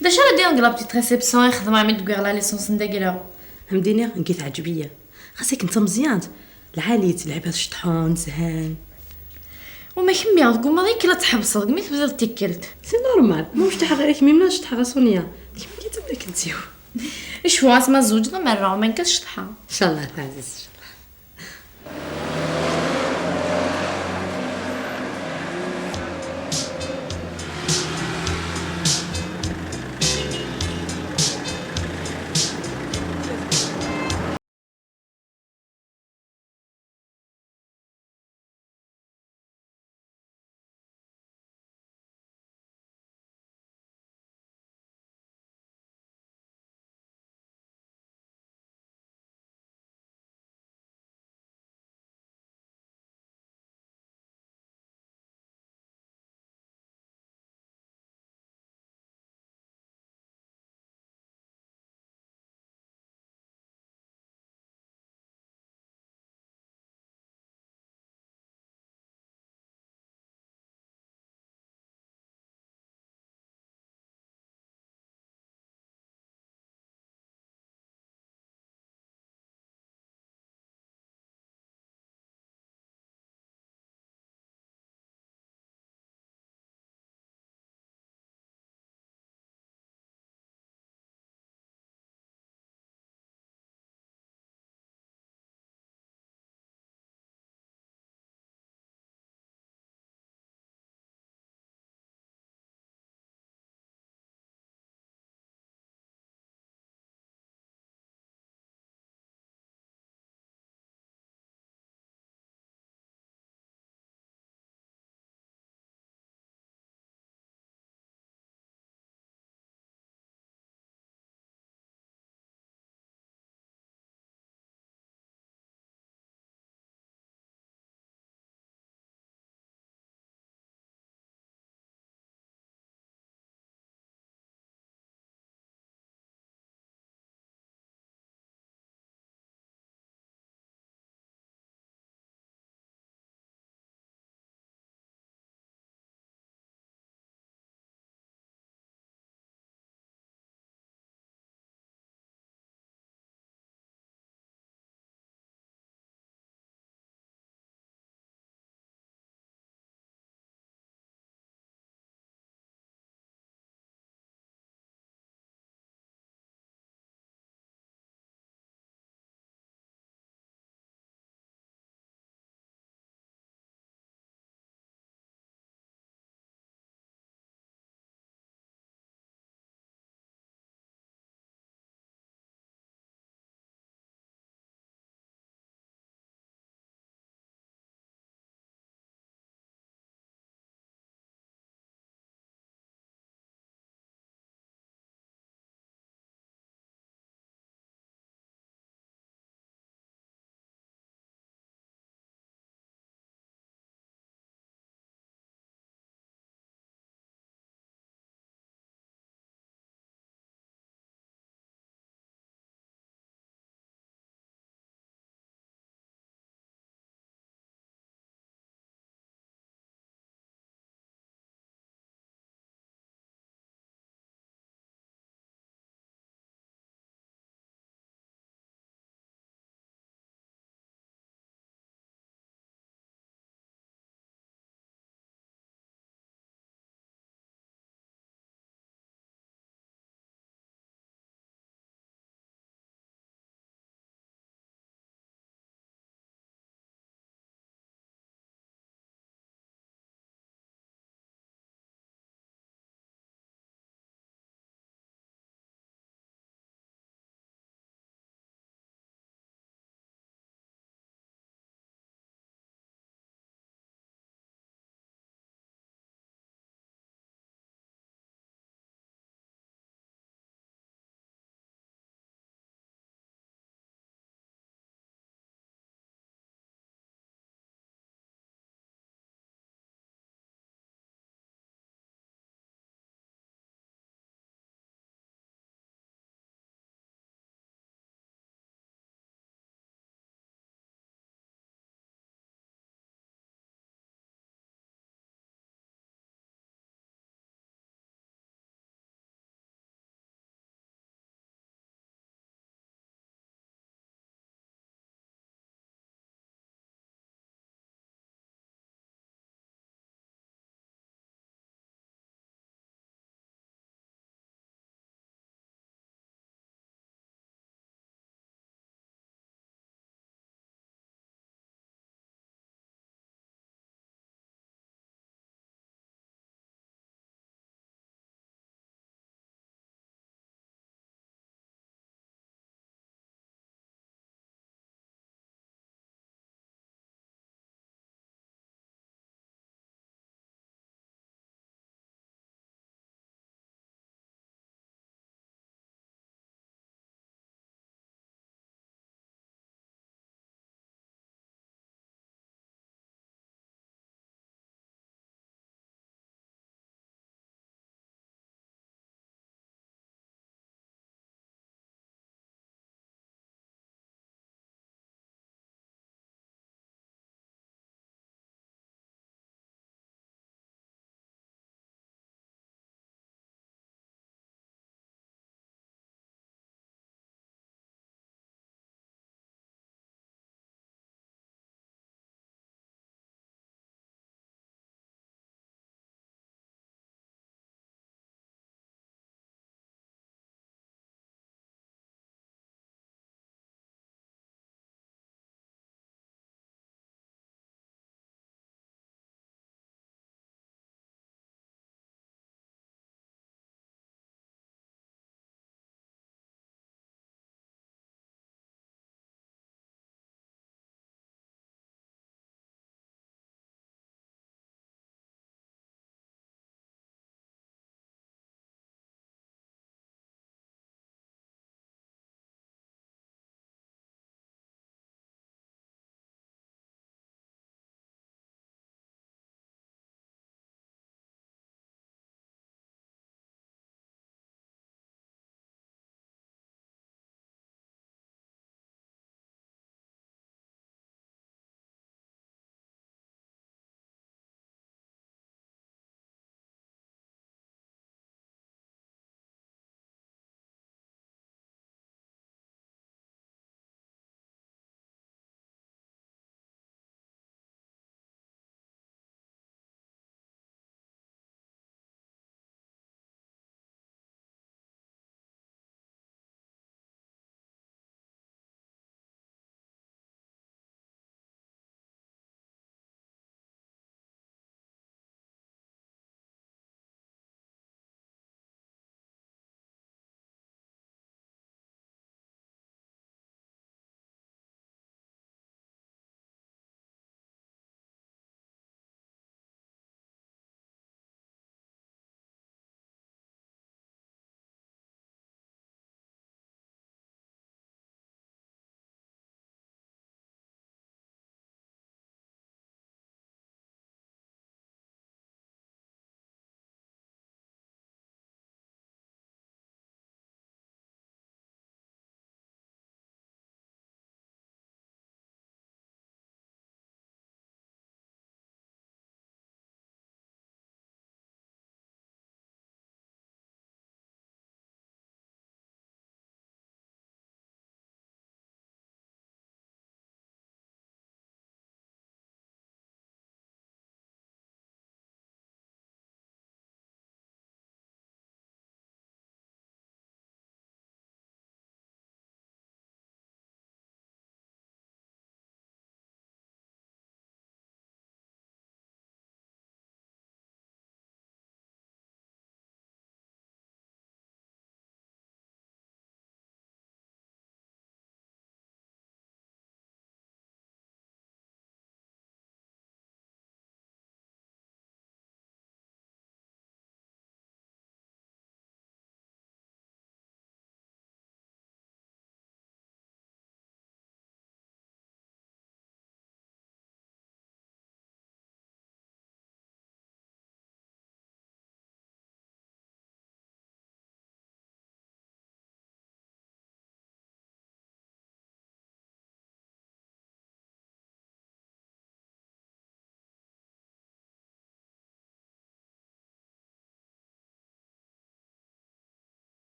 داش راه دير لا بتيت ريسبسيون يخدم عمي تقول لا ليسونس نداكلا همديني نكيت عجبيه خاصك انت مزيان العالي تلعب هاد الشطحون زهان. وما كمي تقول ما ذيك لا تحبس كمي تبدا تيكلت. سي نورمال مو شطحه غير كمي شطحه غير سونيا كيما تبدا كنتيو. ايش هو اسمها الزوج مره ما كانش شطحه. ان شاء الله عزيز.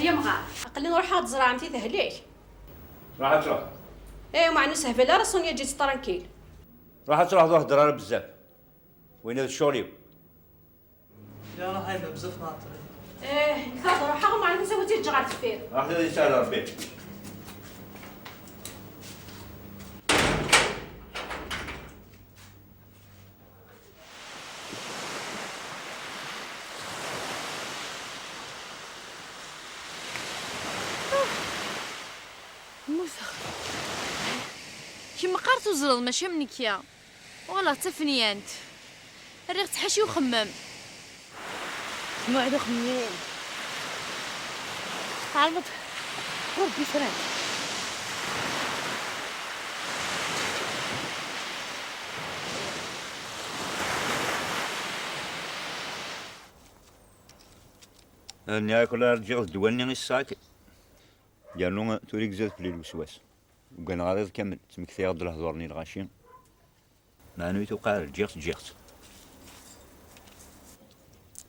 هي مغار قال نروح هاد زرعمتي تهليك. راح تروح وما عني سهبله راه سونيا جيت طرانكيل. راح تروح ظهر درارة بزاف. وين هذا الشغل؟ يا راه هايبه بزاف ناطري. كاد روح وما عني سويتي الجغار تفير. راح تدير يسال ربي. موسخ كيما قارت وزرد ماشي منكيا والله تفنيانت الريق تحشي وخمم شنو هذا خميم؟ عرض ربي فرات النهاية كلها رجال دواني الساكت. قالوا توريك زاد في الوسواس. وقال غادي كمل تمكثي غاد الهضورني الغاشين. ما نويت وقع جيغت.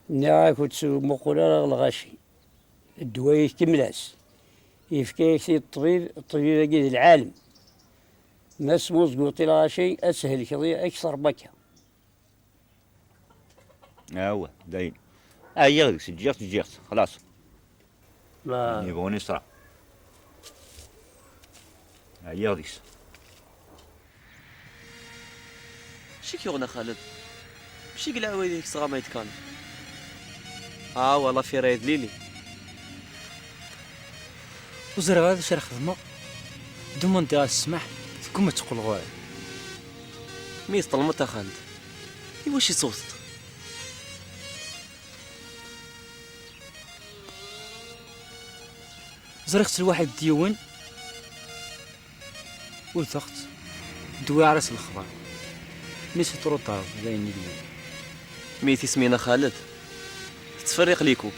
نعم كنت سوق مقولة الغاشي الدوايش كملاس يفكيك سي الطبيب قيد العالم ما اسمو زقوطي الغاشي أسهل كضيع أكثر بكا. هو داين. يغدك جيغت خلاص. ما يبغوني يسرع. يغدك. شي كيغنا خالد ماشي كاع العوايد صغا ما يتكان. والله في رايد ليلي وزر هذا شرح خدمة دوما انت غتسمح تكون ما تقول غوار ميس طلمت خالد واش يصوت زرقت الواحد ديوان والثقت دوي عرس الخبر ميسي تروطار باين لي ميتي سمينا خالد تفرق لي كوبل.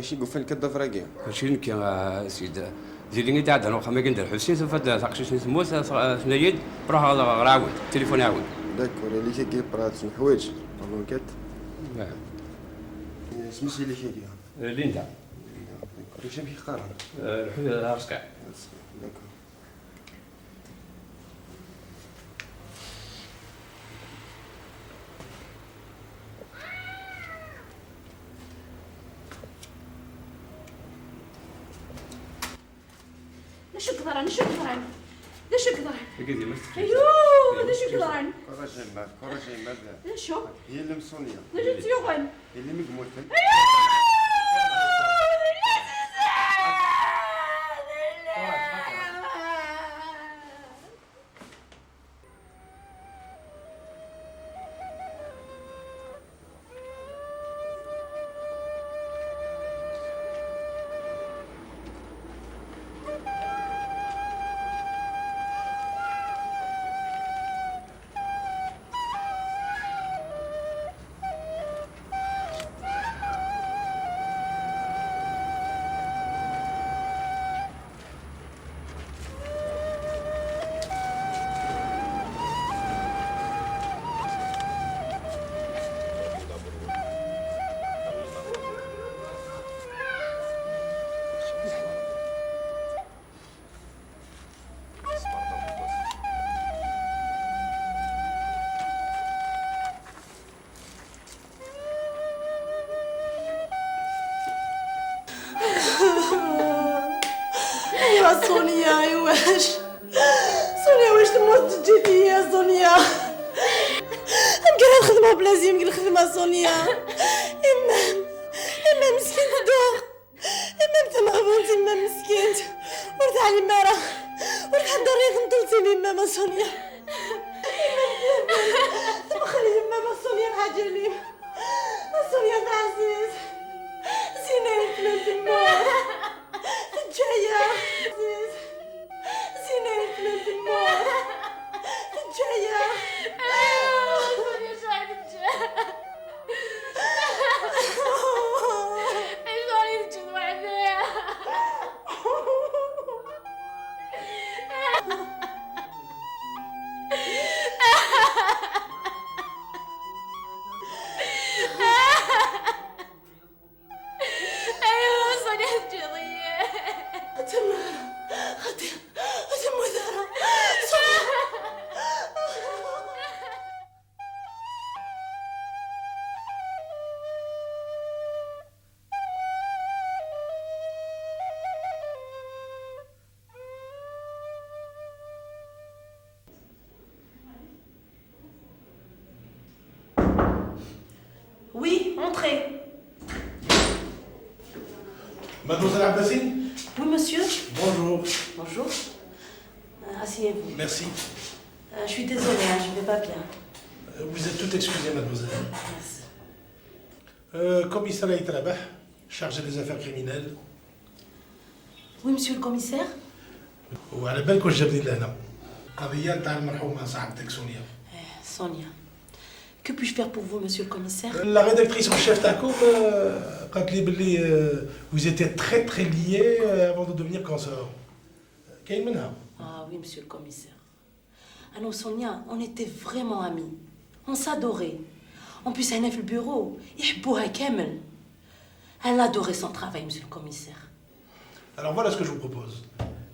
شي قفل كدا فراقي شنو كي سيد زيدني تاع دنا خما كندير حسين سوف تاقشيش نسموت ثنايد روح راود تليفون يعاود داكور اللي كي برات الحوايج طابونكات نعم سميتي اللي كي ليندا داكور شي مشي قارن الحوايج راسكا داكور شو كثران شو كثران ده شو كثران كذي مست ايوه ده شو كثران كوراجي مال شو هي اللي مصونيه ده جبت يوغن هي اللي مقموتة سونيا واش تموت تجي يا سونيا يمكن الخدمة بلازم يمكن الخدمة سونيا إما مسكين دور إما انت مغبونت إما مسكين ورد على المرة والحضري غندلتيني ماما سونيا خلي ماما سونيا الحاجة لي سونيا العزيز زينة الفلان الموت جاية عزيز زينة الفلان الموت جاية سونيا شحال تجاه ايش غادي تجد وحدي ايوه سونيا تجي ضيع Oui, entrez. Mademoiselle Abbassine. Oui, monsieur. Bonjour. Bonjour. Asseyez-vous. Merci. Je suis désolée, hein, je ne vais pas bien. Vous êtes toute excusée, mademoiselle. Merci. Commissariat Trabah, chargé des affaires criminelles. Oui, monsieur le commissaire. وعلى بالك واش جابني لهنا؟ قضية تاع المرحومة صاحبتك سونيا. Sonia. Que puis-je faire pour vous, monsieur le commissaire? La rédactrice en chef تاعكم قالت لي باللي vous étiez très très liés avant de devenir consort. كاين منها؟ Ah oui, monsieur le commissaire. Ah non, Sonia, on était vraiment amis. On s'adorait. En plus, elle est dans le bureau. يحبوها كامل. Elle adorait son travail, monsieur le commissaire. Alors voilà ce que je vous propose.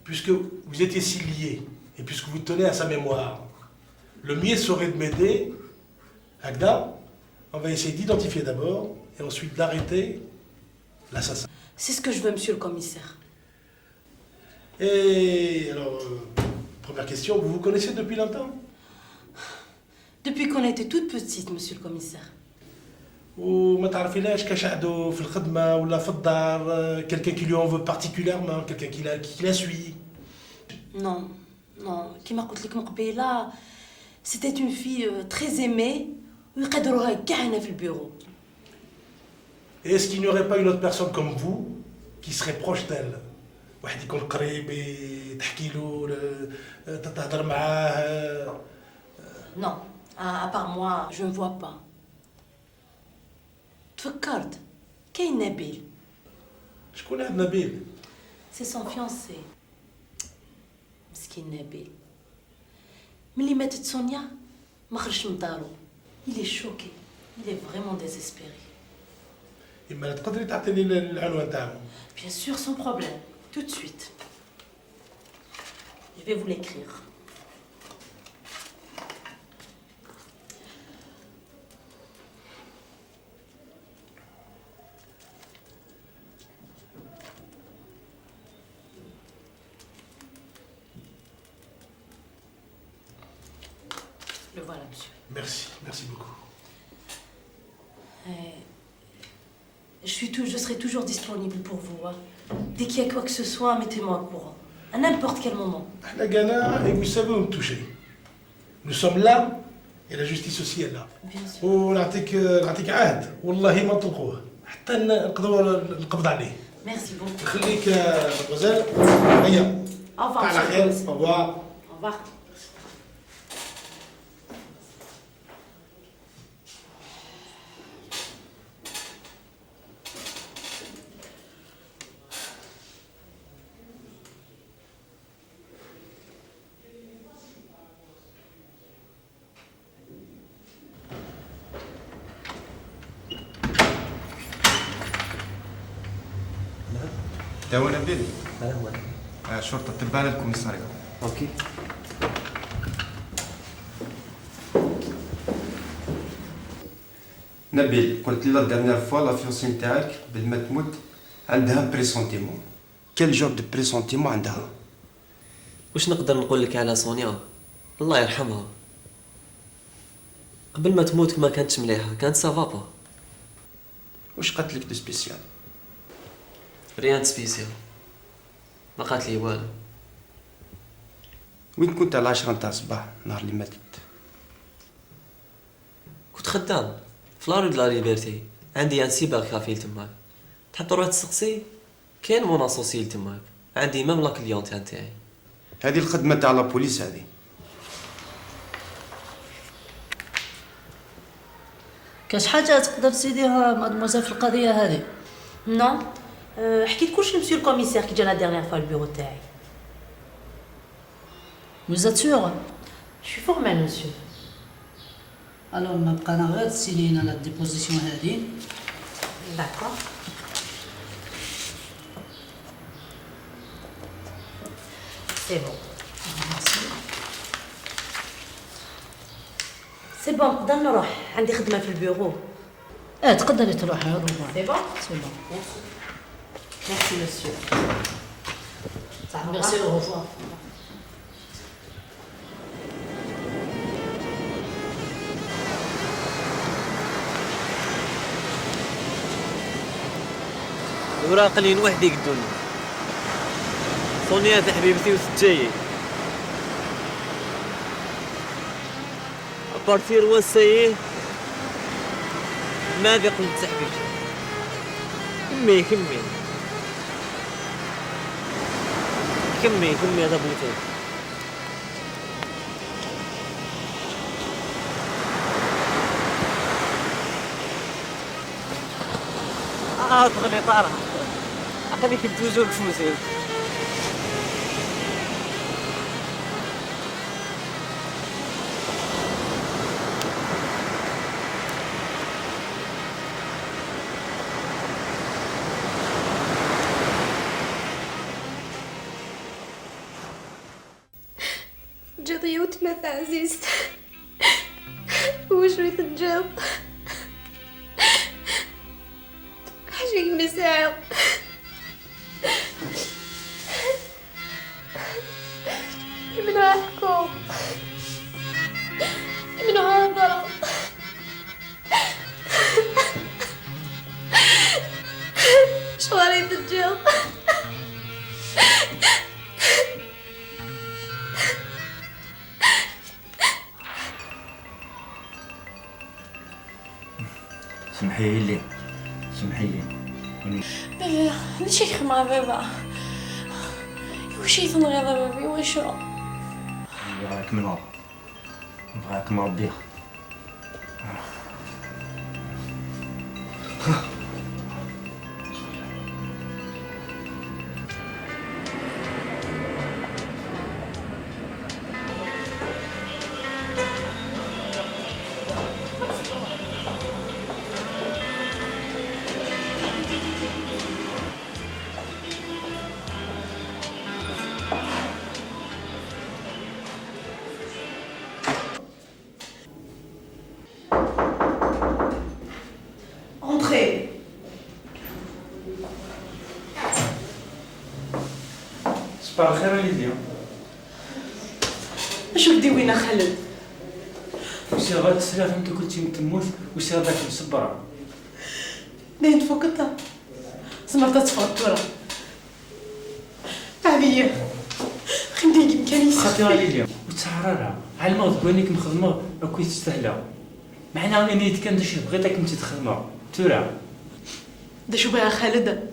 Puisque vous étiez si liés, et puisque vous tenez à sa mémoire, le mieux serait de m'aider. Agda, on va essayer d'identifier d'abord, et ensuite d'arrêter l'assassin. C'est ce que je veux, monsieur le commissaire. Et alors, première question, vous vous connaissez depuis longtemps? Depuis qu'on était toute petite, monsieur le commissaire. وما تعرفيناش كاش عنده في الخدمة ولا في الدار quelqu'un qui lui en veut particulièrement, quelqu'un qui la suit. Non, non. كيما قلت لك من قبيله, c'était une fille très aimée ويقدروها كاع هنا في البيرو. Et est-ce qu'il n'y aurait pas une autre personne comme vous qui serait proche d'elle? واحد يكون قريب تحكي له تهضر معاه. Non, à part moi, je ne vois pas. تفكرت كاين نبيل. شكون هاد نبيل؟ C'est son fiancé. مسكين نبيل. ملي ماتت سونيا ما خرجش من دارو. Il est choqué. Il est vraiment désespéré. إما تقدري تعطيني العنوان تاعو؟ Bien sûr, sans problème. Tout de suite. Je vais vous l'écrire. Le voilà, monsieur. Merci, merci beaucoup. Je serai toujours disponible pour vous. Hein. Dès qu'il y a quoi que ce soit, mettez-moi au courant. À n'importe quel moment. احنا قانا et vous savez où me toucher. Nous sommes là et la justice aussi est là. Bien sûr. ونعطيك عهد والله ما نطلقوه حتى نقدروا القبض عليه. Merci beaucoup. خليك مدموزيل. هيا. Au revoir. على monsieur le خير. commissaire. Au revoir. Au revoir. داوى نبيل. هذا هو. شرطة تبع للكوميسارية. اوكي. نبيل، قلت لي لا ديرنيير فوا لا فيونسي نتاعك قبل ما تموت عندها بريسونتيمون. كيل جور دو بريسونتيمون عندها؟ واش نقدر نقول لك على سونيا؟ الله يرحمها. قبل ما تموت ما كانتش مليحه، كانت سافابا. واش قالت لك دو سبيسيال؟ ريان سبيسيال. ما قالت لي والو. وين كنت على 10 نتاع الصباح نهار اللي ماتت؟ كنت خدام في لارو دو لا ليبرتي، عندي ان سيبر كافي تماك. تحب تروح تسقسي؟ كاين مون اسوسيل تماك، عندي ميم لا كليونتي نتاعي. هذه الخدمه تاع لا بوليس هذه. كاش حاجه تقدر تزيديها مادموزيل في القضيه هذه؟ Non. حكيت كلشي لمسيو الكوميسير كي جا لا ديرنيير فوا البيرو تاعي. Vous êtes sûr? Je suis formelle, monsieur. الو ما بقانا غير تسينينا لا ديبوزيسيون هذه. D'accord. C'est bon. C'est bon, نقدر نروح، عندي خدمة في البيرو. تقدري تروحي روحي. C'est bon? سي بون. Merci, monsieur. ميرسي او ريفوار. وراقلين وحدي قدوني. سونيا حبيبتي وستايي. ابارتير وسايي ماذا قلت حبيبتي؟ كمي هذا بغيتي. تغني طارة عقلي كنت توجور كفوسي. جاضية وتماث عزيز وشوية الجاض حاجة مساعد منها حكوم منها هضرة شوارية الجاض سمحي لي بابا ماشي خمع بابا. واش يتنغي بابي واش نبغاك من الله، نبغاك مربيه. Entrez. صباح الخير ليديا. شوف دي وين خالد. وسي غاد السلافة انت قلتي متموت وسي غاداك مصبرة. باين تفوقتها. سمرتها تفطورة. عليا. خنديك مكانيس. خاطرها ليديا وتعررها على الموضوع وينك مخدمة اكوي تستاهلها. معناها اني كان داش بغيتك انت تخدمها تورا. دا شو بها خالد.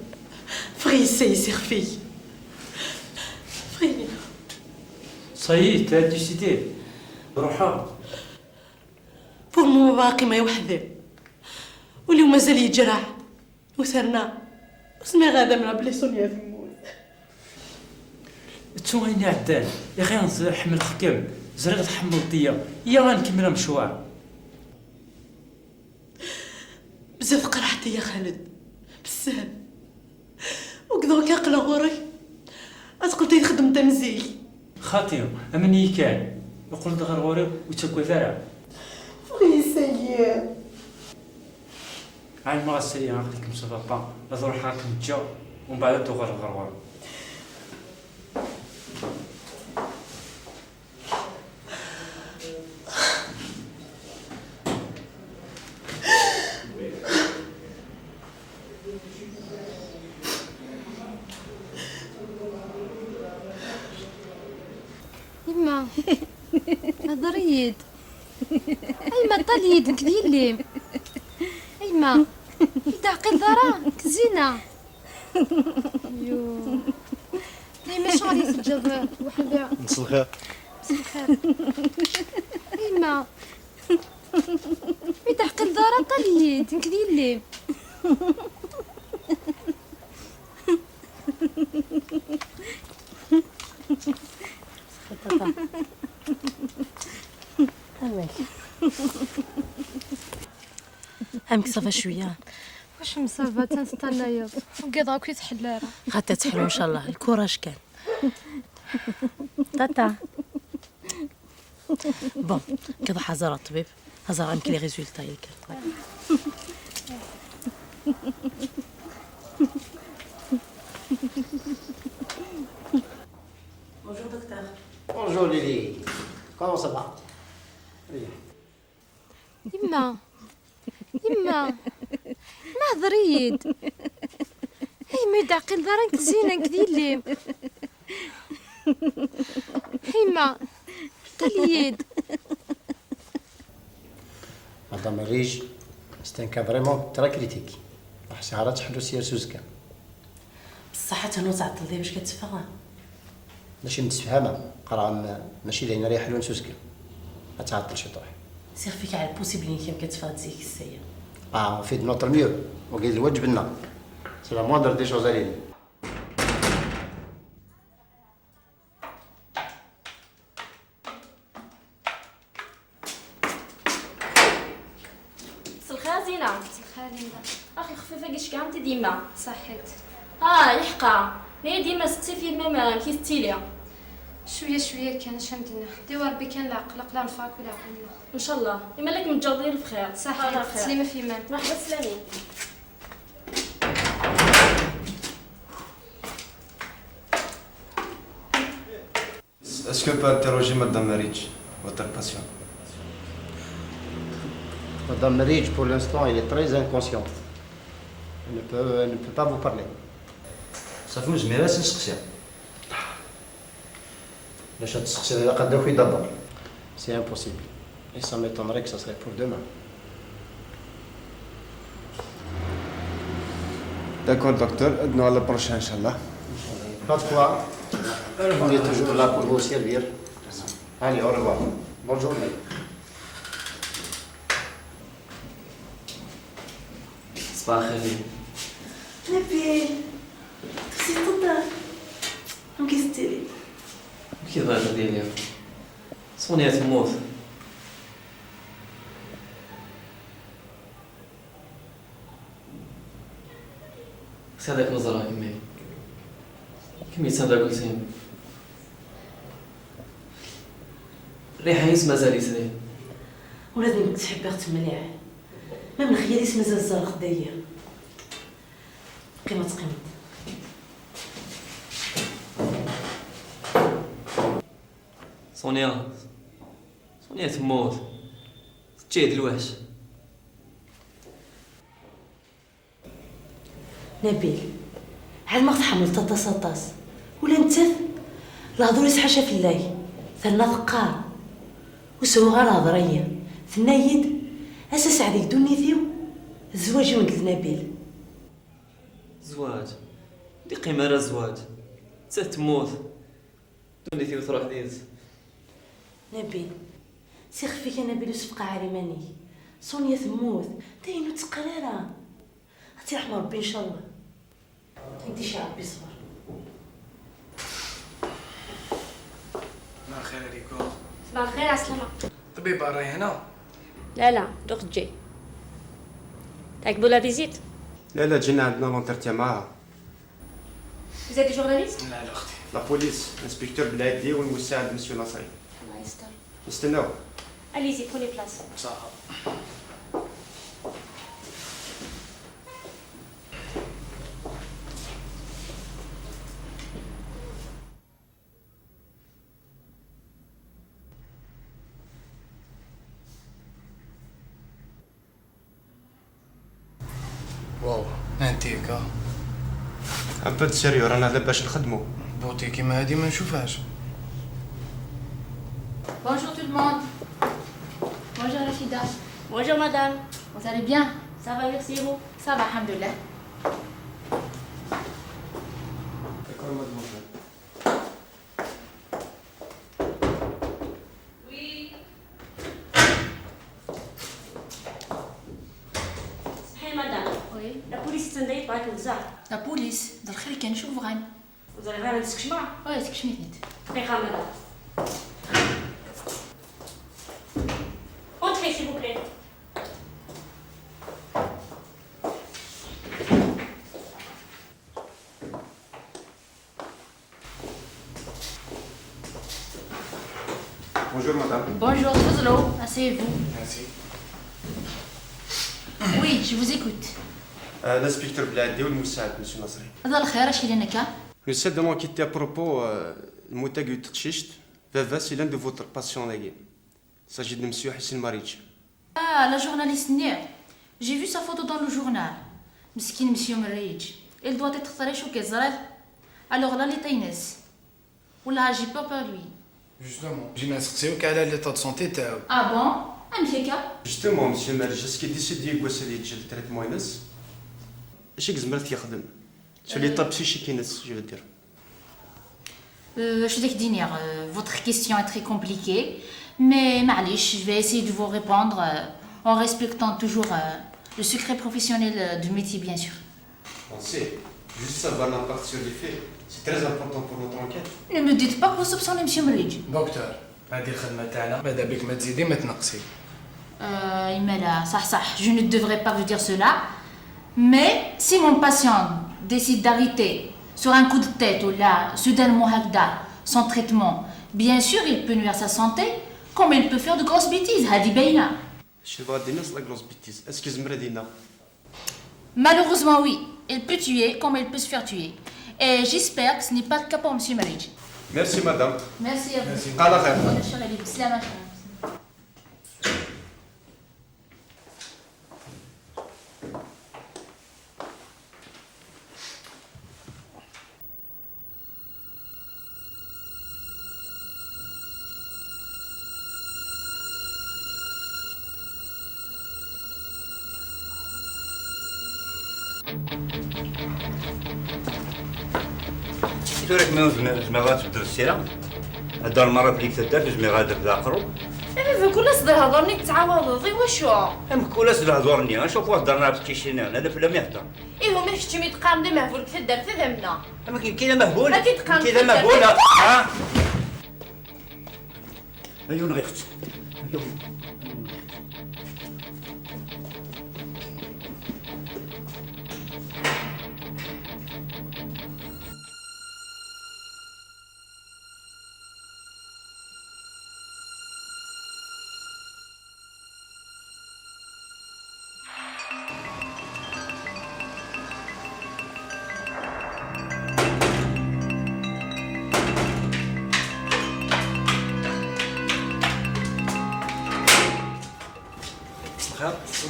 فغي يسير في. فغي. صايي تا ديسيدي روحها. بور مو باقي ما يوحدي. واللي مازال يجرح. وثرنا. وسمي غادا من بلي سونيا في المول. تويني عدال يا اخي نحمل خكم زريت تحمل طيا يا غنكمل مشوار. بزاف قرحتي يا خالد بزاف وكذا كاقلا غوري اتقلتي خدمت مزيك خاطيو امني كان يقول دغر غوري وتاكل ثرى فغي سيء عين ما غسالي غنخليكم صفاطا نروح حاكم تجا ومن بعد تغر غرغر. يما هضريد ايما طال يدك ديالي ايما تعقل دارا كزينه يو ايما شغل يتجاب وحده مساء الخير. بخير ايما تعقل دارا طال يدك ديالي امك صافا شويه واش مصافة تنستنايا وكذا كي تحلارة غادا تحلو ان شاء الله. الكوراج كان تاتا بون كذا حزر الطبيب هزر امك لي ريزولتا كان Bonjour docteur. Bonjour Lily. Comment ça va? يما ما هضريد هي ما يدعقل دارك زينة كديلي هيما قليد Madame Rige, c'est un cas vraiment très critique. حسارة تحدو سير سوزكا. بصح تنو تعطل لي باش كتفهم. ماشي متفهمة، قرا ماشي لينا راه يحلون سوزكا. ما تعطلش تروح. سير فيك على البوسيبلين كيف كتفهم ديك السيا. on fait de notre mieux. وقيل الواجب لنا. C'est la moindre des choses à Lily. الخير زينة. الخير اخي خفيفه كاش كاع انت ديما صحيت يحقا ني ديما ستي في ميم كيستي ليا شويه كان شمتنا ديوا ربي كان لا قلق لا نفاك ولا عنا ان شاء الله يما لك متجاوبين بخير صحيت سليمه في امان مرحبا سلامين. Est-ce qu'on peut interroger Madame Marich, votre patient? Madame Rige, pour l'instant, elle est très inconsciente. Elle ne peut pas vous parler. صافي مزميرة نسقسيها. باش تسقسي إلا قداو يدبر. C'est impossible. Et ça m'étonnerait que ça serait pour demain. D'accord, docteur. Nous à la prochaine, Inch'Allah. Pas de quoi. On est toujours là pour vous servir. Allez, au revoir. Bonne journée. صباح الخير. نبيل تخسي تطلع هم كيستيري كي ضايقة ديالي سونيا تموت. خص هذاك نظرة يمي كميت هذا قلتي الريحة يس مازال يسري ولازم تحب اخت مليح ما من خياليس مازال الزرق داير قيمة سونيا تموت تجيد الوحش. نبيل عاد ما تحمل تطاس ولا انت الهضور يسحاشا في الله ثنا ثقار وسوغا الهضريه ثنايد اساس عليك دنيتيو الزواج ولد نبيل زواج دي قيمة راه زواج تموت دونيتي وتروح ديز. نبيل سي خفيك يا نبيل وسبقى عالماني سونيا تموت داينو تقرارا عطي رحمة ربي ان شاء الله انت شي ربي صبر. صباح الخير عليكم. صباح الخير عسلامة. طبيبة راهي هنا؟ لا دوك جاي تعقبوا لا فيزيت. لا جينا عندنا لونترتيا معاها. Vous êtes journaliste? لا اختي. لا بوليس انسبكتور بلادي والمساعد مسيو نصير. الله يستر. نستناو. Allez-y, prenez place. صح. واو انتيكا ان بو دو سيريو رانا لاباش نخدمو. بوتي كيما هادي ما نشوفهاش. Rachida. Bonjour madame. Vous allez bien? Ça va, merci et vous? Ça va, alhamdoulilah. D'accord, mademoiselle. Oui. Hey madame. Oui. La police تنديت معاك الزهر. La police. ده الخير كان نشوف غان. Vous allez vraiment discuter معاه؟ Ouais, c'est que je m'évite. دقيقة madame. Entrez s'il vous plaît. Bonjour madame. Bonjour, Fazlo. Asseyez-vous. Merci. Oui, je vous écoute. L'inspecteur Bladi ou le Moussaad, monsieur Nasri. هذا الخير اش اللي نكا؟ Le seul demande qui était à propos, le motag du Tchist, c'est l'un de votre patients là. Il s'agit de monsieur Hassan Marich. Ah, la journaliste Nia. J'ai vu sa photo dans le journal. مسكين monsieur Marich. Il doit être très choqué, Zara. Alors là, les taïnes. Oula, j'ai peur pour lui. Justement, جينا نسقسيوك على l'état de santé تاعو. Ah bon? امشيكا؟ Justement, monsieur Marich, est-ce qu'il décide de quoi c'est le traitement inès? ايش زمرت يخدم؟ sur l'état psychique inès, je veux dire. Je vais dire, votre question est très compliquée, mais معليش, je vais essayer de vous répondre en respectant toujours le secret professionnel du métier, bien sûr. On sait, juste savoir l'impact sur les faits, c'est très important pour notre enquête. Ne me dites pas que vous soupçonnez M. Mridj. دكتور هذه الخدمة تاعنا ماذا بك ما تزيدي ما تنقصي. Imela, ça, je ne devrais pas vous dire cela, mais si mon patient décide d'arrêter sur un coup de tête ou là, soudainement Hagda, son traitement, bien sûr, il peut nuire à sa santé, comme il peut faire de grosses bêtises, Hadi Beina. Je vais dire la grosse bêtise. Est-ce que Zmredina? Malheureusement, oui. Il peut tuer comme il peut se faire tuer. Et j'espère que ce n'est pas le cas pour M. Mridj. Merci madame. Merci à vous. Merci. قال خير. Salam. تورك ما زميغات تبدل السيرة هذا المرة بليك تدار زميغات تبدا قرب إيه كل صدر هضرني تعاوض ضي وشو؟ هم كل صدر هضرني نشوف واحد درنا بكيشينا هذا فلا ما يهضر إيه هو ماشي تمي تقام دي مهبول كتدار تفهمنا. اما كاينه مهبول أكيد تقام كاينه مهبوله ها ايوا نغيخت ايوا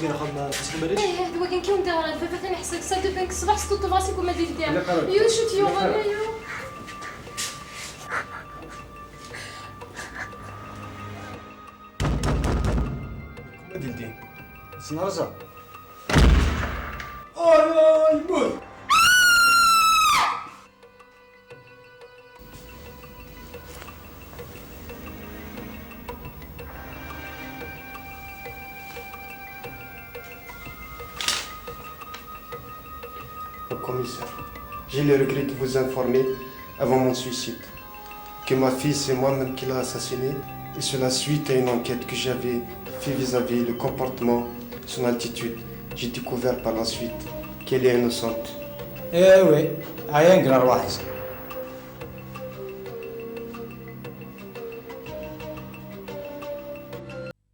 وين اخذنا تسلم ايه دوا كان كي ندير انا الفافا ثاني حسيت سالت بانك الصباح سطوط راسك وما دير دير يو شوت يو غانا يو ما دير سنرزا يموت. Commissaire, j'ai le regret de vous informer, avant mon suicide, que ma fille, c'est moi-même qui l'a assassinée, et cela suite à une enquête que j'avais fait vis-à-vis le comportement, son attitude. J'ai découvert par la suite qu'elle est innocente. ايه وي عيان قرا الواحد